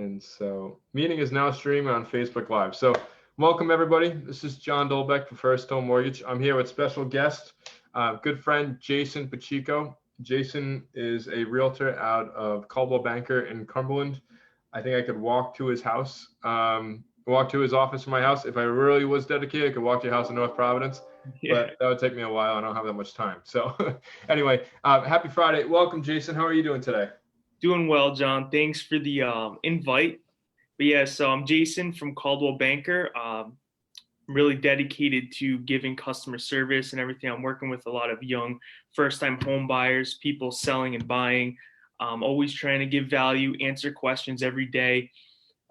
And so meeting is now streaming on Facebook Live. So welcome everybody. This is John Dolbeck for First Home Mortgage. I'm here with special guest, good friend Jason Pacheco. Jason is a realtor out of Caldwell Banker in Cumberland. I think I could walk to his house, walk to his office from my house. If I really was dedicated, I could walk to your house in North Providence. Yeah. But that would take me a while. I don't have that much time. So anyway, happy Friday. Welcome, Jason. How are you doing today? Doing well, John. Thanks for the invite. But yeah, so I'm Jason from Caldwell Banker. Really dedicated to giving customer service and everything. I'm working with a lot of young first-time home buyers, people selling and buying. Always trying to give value, answer questions every day.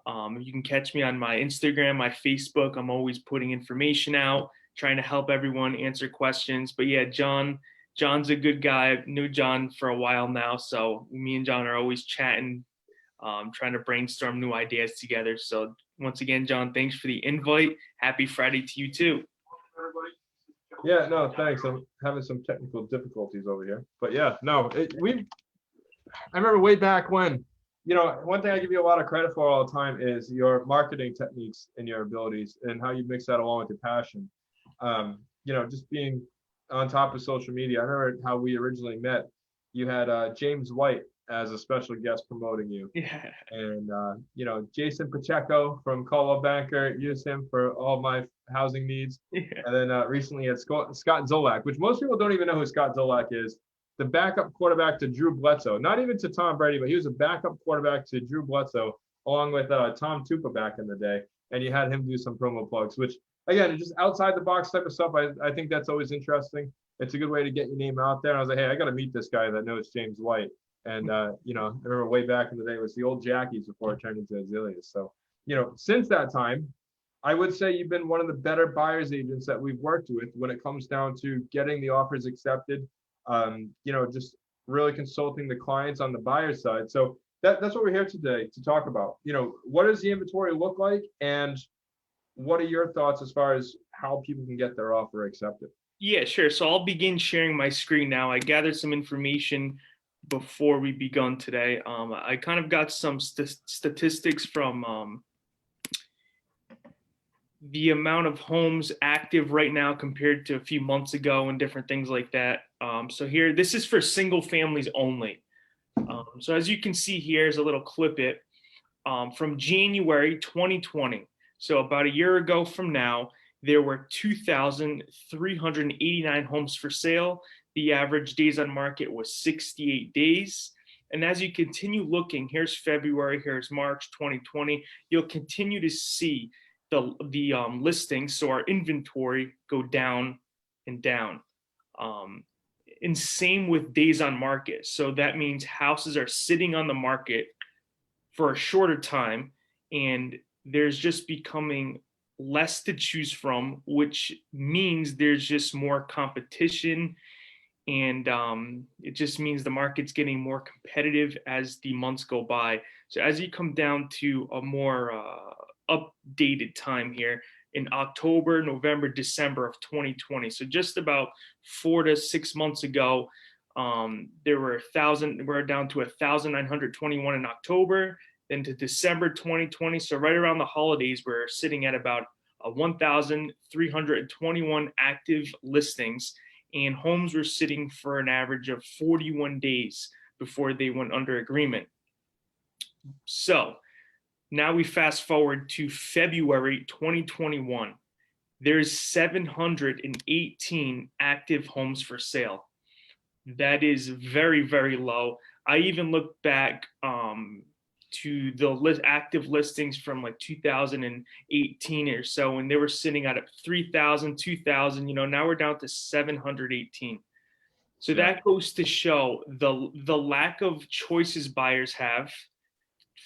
You can catch me on my Instagram, my Facebook. I'm always putting information out, trying to help everyone answer questions. But yeah, John's a good guy. I've known John for a while now, so me and John are always chatting, trying to brainstorm new ideas together. So once again, John, thanks for the invite. Happy Friday to you too. Yeah, no, thanks. I'm having some technical difficulties over here, but yeah, no, I remember way back when, one thing I give you a lot of credit for all the time is your marketing techniques and your abilities and how you mix that along with your passion. Just being on top of social media. I remember how we originally met. You had James White as a special guest promoting you. Yeah. And, Jason Pacheco from Caldwell Banker, used him for all my housing needs. Yeah. And then recently had Scott Zolak, which most people don't even know who Scott Zolak is. The backup quarterback to Drew Bledsoe, not even to Tom Brady, but he was a backup quarterback to Drew Bledsoe, along with Tom Tupa back in the day. And you had him do some promo plugs, which, again, just outside the box type of stuff. I think that's always interesting. It's a good way to get your name out there. And I was like, hey, I got to meet this guy that knows James White. And, I remember way back in the day, it was the old Jackies before it turned into Azaleas. So, since that time, I would say you've been one of the better buyer's agents that we've worked with when it comes down to getting the offers accepted, just really consulting the clients on the buyer's side. So that's what we're here today to talk about. What does the inventory look like, and what are your thoughts as far as how people can get their offer accepted? Yeah, sure. So I'll begin sharing my screen now. I gathered some information before we begun today. I kind of got some statistics from the amount of homes active right now compared to a few months ago and different things like that. So here, this is for single families only. So as you can see here is a little clip it from January 2020. So about a year ago from now, there were 2,389 homes for sale. The average days on market was 68 days. And as you continue looking, here's February, here's March 2020, you'll continue to see the listings, so our inventory, go down and down. And same with days on market. So that means houses are sitting on the market for a shorter time, and there's just becoming less to choose from, which means there's just more competition, and it just means the market's getting more competitive as the months go by. So as you come down to a more updated time here in October, November, December of 2020, so just about 4 to 6 months ago, we're down to 1,921 in October. Then to December 2020, so right around the holidays, we're sitting at about 1,321 active listings, and homes were sitting for an average of 41 days before they went under agreement. So now we fast forward to February 2021. There's 718 active homes for sale. That is very, very low. I even looked back to the active listings from like 2018 or so, and they were sitting at 3,000, 2,000. Now we're down to 718. So that goes to show the lack of choices buyers have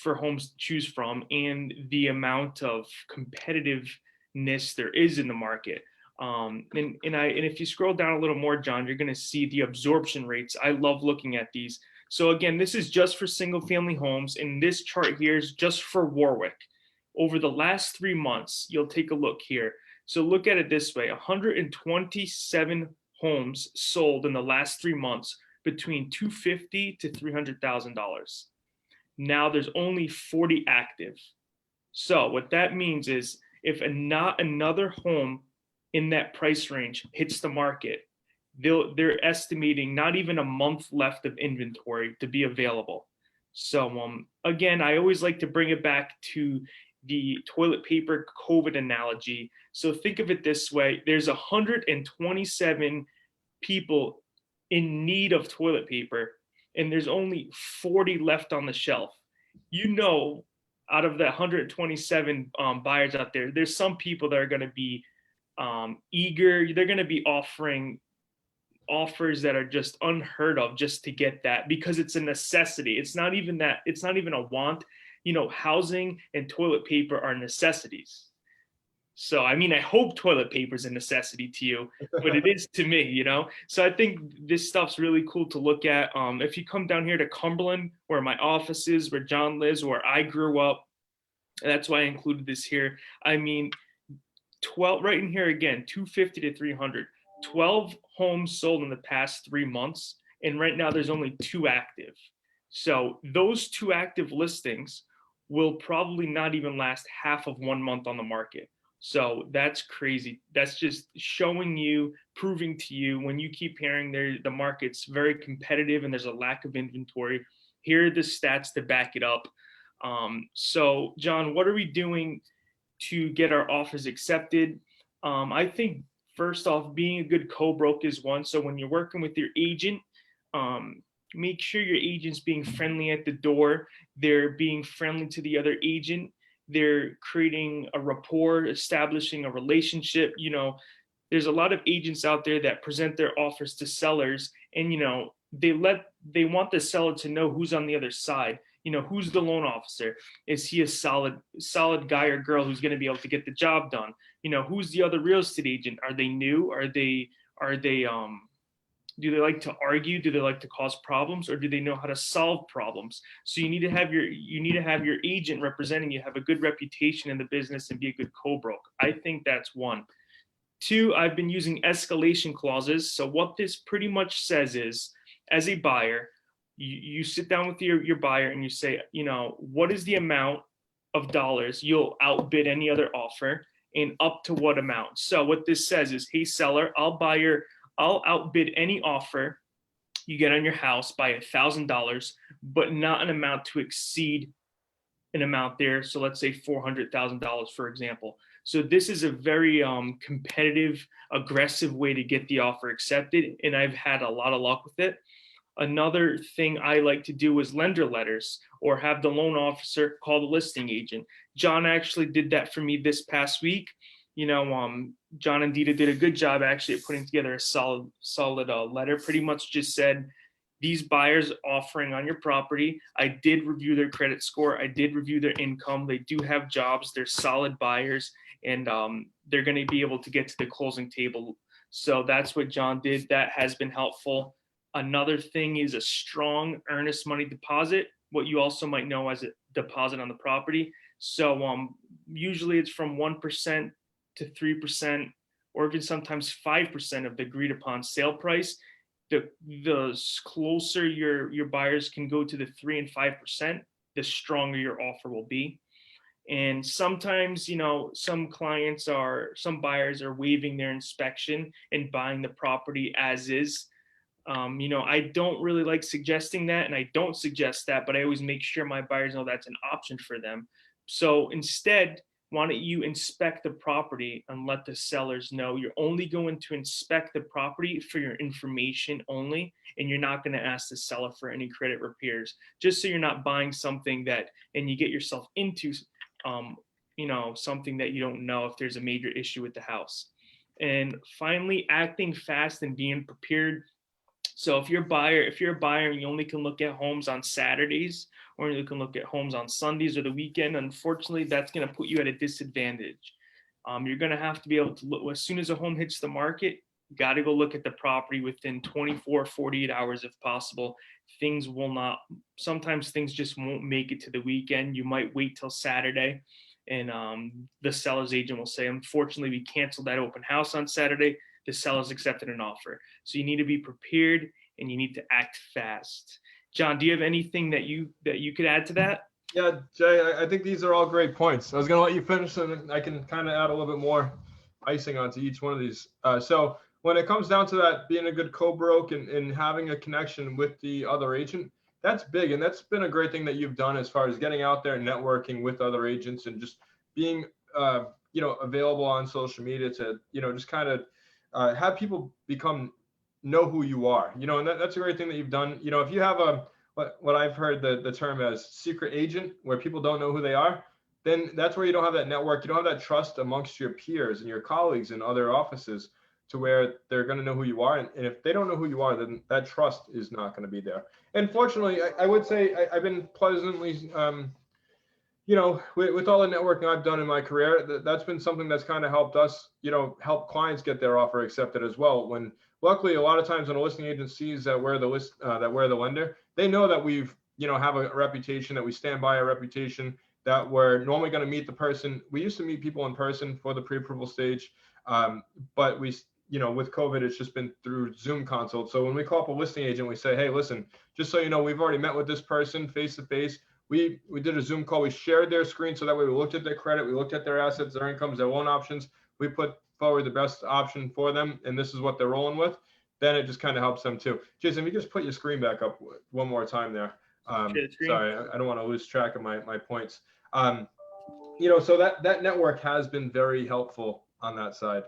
for homes to choose from, and the amount of competitiveness there is in the market. And if you scroll down a little more, John, you're going to see the absorption rates. I love looking at these. So again, this is just for single family homes, and this chart here is just for Warwick. Over the last 3 months, you'll take a look here. So look at it this way: 127 homes sold in the last 3 months between $250,000 to $300,000. Now there's only 40 active. So what that means is if not another home in that price range hits the market, they're estimating not even a month left of inventory to be available. So again, I always like to bring it back to the toilet paper COVID analogy. So think of it this way: there's 127 people in need of toilet paper, and there's only 40 left on the shelf. You know, out of the 127 buyers out there, there's some people that are going to be eager. They're going to be offering offers that are just unheard of just to get that, because it's a necessity. It's not even that, it's not even a want. You know, housing and toilet paper are necessities. So, I mean, I hope toilet paper is a necessity to you, but it is to me, you know? So I think this stuff's really cool to look at. If you come down here to Cumberland, where my office is, where John lives, where I grew up, that's why I included this here. I mean, 12 right in here again, 250 to 300, 12 homes sold in the past 3 months. And right now there's only 2 active. So those 2 active listings will probably not even last half of 1 month on the market. So that's crazy. That's just showing you, proving to you, when you keep hearing the market's very competitive and there's a lack of inventory, here are the stats to back it up. So John, what are we doing to get our offers accepted? I think first off, being a good co-broke is one. So when you're working with your agent, make sure your agent's being friendly at the door. They're being friendly to the other agent. They're creating a rapport, establishing a relationship. You know, there's a lot of agents out there that present their offers to sellers, and you know, they want the seller to know who's on the other side. You know, who's the loan officer? Is he a solid guy or girl who's going to be able to get the job done? You know, who's the other real estate agent? Are they new? Are they do they like to argue? Do they like to cause problems, or do they know how to solve problems? So you need to have your agent representing you, have a good reputation in the business, and be a good co-broke. I think that's one. 2, I've been using escalation clauses. So what this pretty much says is, as a buyer, you sit down with your buyer and you say, you know, what is the amount of dollars you'll outbid any other offer, and up to what amount? So what this says is, hey seller, I'll outbid any offer you get on your house by $1,000, but not an amount to exceed an amount there. So let's say $400,000, for example. So this is a very competitive, aggressive way to get the offer accepted, and I've had a lot of luck with it. Another thing I like to do is lender letters, or have the loan officer call the listing agent. John actually did that for me this past week. You know, John and Dita did a good job actually at putting together a solid letter. Pretty much just said, these buyers offering on your property, I did review their credit score, I did review their income, they do have jobs, they're solid buyers, and they're going to be able to get to the closing table. So that's what John did. That has been helpful. Another thing is a strong earnest money deposit, what you also might know as a deposit on the property. So usually it's from 1% to 3%, or even sometimes 5% of the agreed upon sale price. The closer your buyers can go to the 3 and 5%, the stronger your offer will be. And sometimes, you know, some buyers are waiving their inspection and buying the property as is. You know, I don't really like suggesting that, and I don't suggest that, but I always make sure my buyers know that's an option for them. So instead, why don't you inspect the property and let the sellers know you're only going to inspect the property for your information only, and you're not going to ask the seller for any credit repairs, just so you're not buying something and you get yourself into you know, something that you don't know if there's a major issue with the house. And finally, acting fast and being prepared. So if you're a buyer and you only can look at homes on Saturdays, or you can look at homes on Sundays or the weekend, unfortunately, that's going to put you at a disadvantage. You're going to have to be able to look, as soon as a home hits the market, you got to go look at the property within 24, 48 hours if possible. Sometimes things just won't make it to the weekend. You might wait till Saturday, and the seller's agent will say, unfortunately, we canceled that open house on Saturday. The seller's accepted an offer. So you need to be prepared, and you need to act fast. John, do you have anything that you could add to that? Yeah, Jay, I think these are all great points. I was going to let you finish, and I can kind of add a little bit more icing onto each one of these. So when it comes down to that, being a good co-broke and having a connection with the other agent, that's big. And that's been a great thing that you've done as far as getting out there and networking with other agents and just being, available on social media to, just kind of have people know who you are, and that's a great thing that you've done. If you have what I've heard the term as secret agent, where people don't know who they are, then that's where you don't have that network. You don't have that trust amongst your peers and your colleagues in other offices to where they're going to know who you are. And if they don't know who you are, then that trust is not going to be there. And fortunately, I would say I've been pleasantly, with all the networking I've done in my career, that's been something that's kind of helped us, help clients get their offer accepted as well. When luckily, a lot of times when a listing agent sees that we're the lender, they know that we've, have a reputation, that we stand by a reputation, that we're normally going to meet the person. We used to meet people in person for the pre-approval stage, but we, with COVID, it's just been through Zoom consults. So when we call up a listing agent, we say, hey, listen, just so you know, we've already met with this person face to face. We did a Zoom call. We shared their screen so that way we looked at their credit, we looked at their assets, their incomes, their loan options. We put forward the best option for them, and this is what they're rolling with. Then it just kind of helps them too. Jason, if you just put your screen back up one more time there. Sorry, I don't want to lose track of my points. So that network has been very helpful on that side.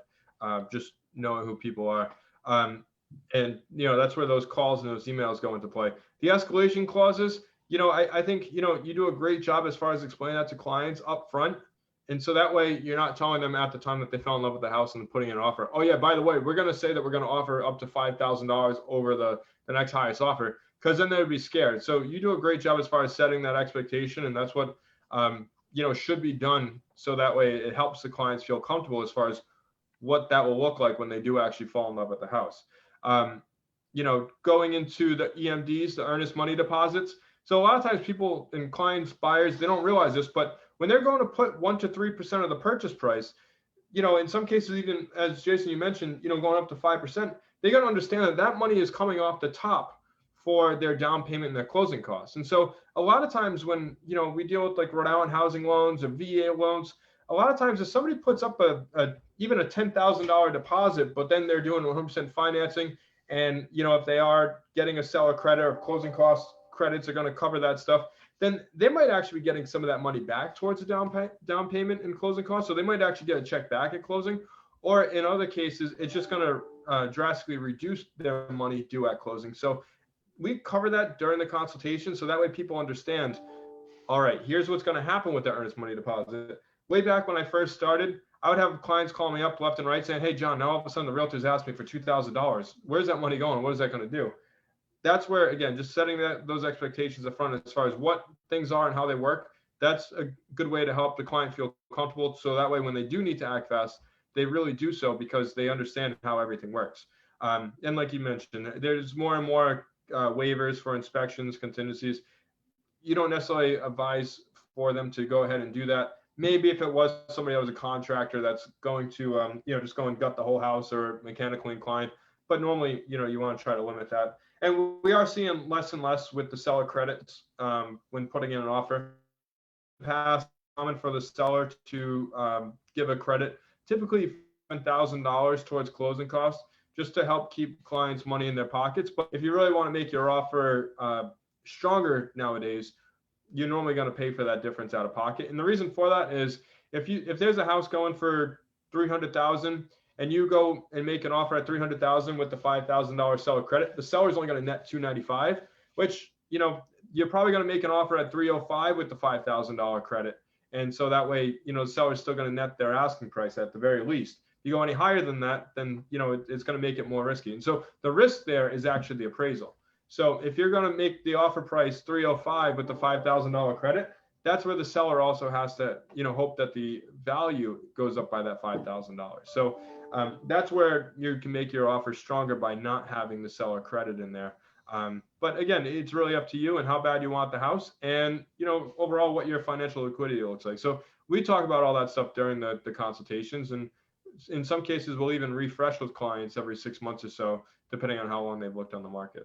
Just knowing who people are. And that's where those calls and those emails go into play. The escalation clauses, I think, you do a great job as far as explaining that to clients up front. And so that way you're not telling them at the time that they fell in love with the house and putting in an offer. Oh yeah, by the way, we're going to say that we're going to offer up to $5,000 over the next highest offer, because then they would be scared. So you do a great job as far as setting that expectation. And that's what, should be done. So that way it helps the clients feel comfortable as far as what that will look like when they do actually fall in love with the house. Going into the EMDs, the earnest money deposits. So a lot of times people and clients, buyers, they don't realize this, but when they're going to put 1 to 3% of the purchase price, in some cases, even as Jason, you mentioned, going up to 5%, they got to understand that that money is coming off the top for their down payment and their closing costs. And so a lot of times when, we deal with like Rhode Island housing loans or VA loans, a lot of times if somebody puts up even a $10,000 deposit, but then they're doing 100% financing, and, if they are getting a seller credit or closing costs credits are going to cover that stuff, then they might actually be getting some of that money back towards the down payment and closing costs. So they might actually get a check back at closing, or in other cases, it's just going to drastically reduce their money due at closing. So we cover that during the consultation. So that way people understand, all right, here's what's going to happen with the earnest money deposit. Way back when I first started, I would have clients call me up left and right saying, hey, John, now all of a sudden the realtor's asked me for $2,000. Where's that money going? What is that going to do? That's where, again, just setting those expectations up front as far as what things are and how they work, that's a good way to help the client feel comfortable. So that way, when they do need to act fast, they really do so because they understand how everything works. And like you mentioned, there's more and more waivers for inspections, contingencies. You don't necessarily advise for them to go ahead and do that. Maybe if it was somebody that was a contractor that's going to, just go and gut the whole house or mechanically inclined. But normally, you want to try to limit that. And we are seeing less and less with the seller credits when putting in an offer. Past common for the seller to give a credit, typically $1,000 towards closing costs, just to help keep clients' money in their pockets. But if you really want to make your offer stronger nowadays, you're normally going to pay for that difference out of pocket. And the reason for that is if there's a house going for $300,000 and you go and make an offer at $300,000 with the $5,000 seller credit, the seller's only going to net $295, which, you're probably going to make an offer at $305 with the $5,000 credit. And so that way, the seller's still going to net their asking price at the very least. If you go any higher than that, then, it's going to make it more risky. And so the risk there is actually the appraisal. So if you're going to make the offer price $305 with the $5,000 credit, that's where the seller also has to, hope that the value goes up by that $5,000. So that's where you can make your offer stronger by not having the seller credit in there. But again, it's really up to you and how bad you want the house and, overall what your financial liquidity looks like. So we talk about all that stuff during the consultations. And in some cases, we'll even refresh with clients every 6 months or so, depending on how long they've looked on the market.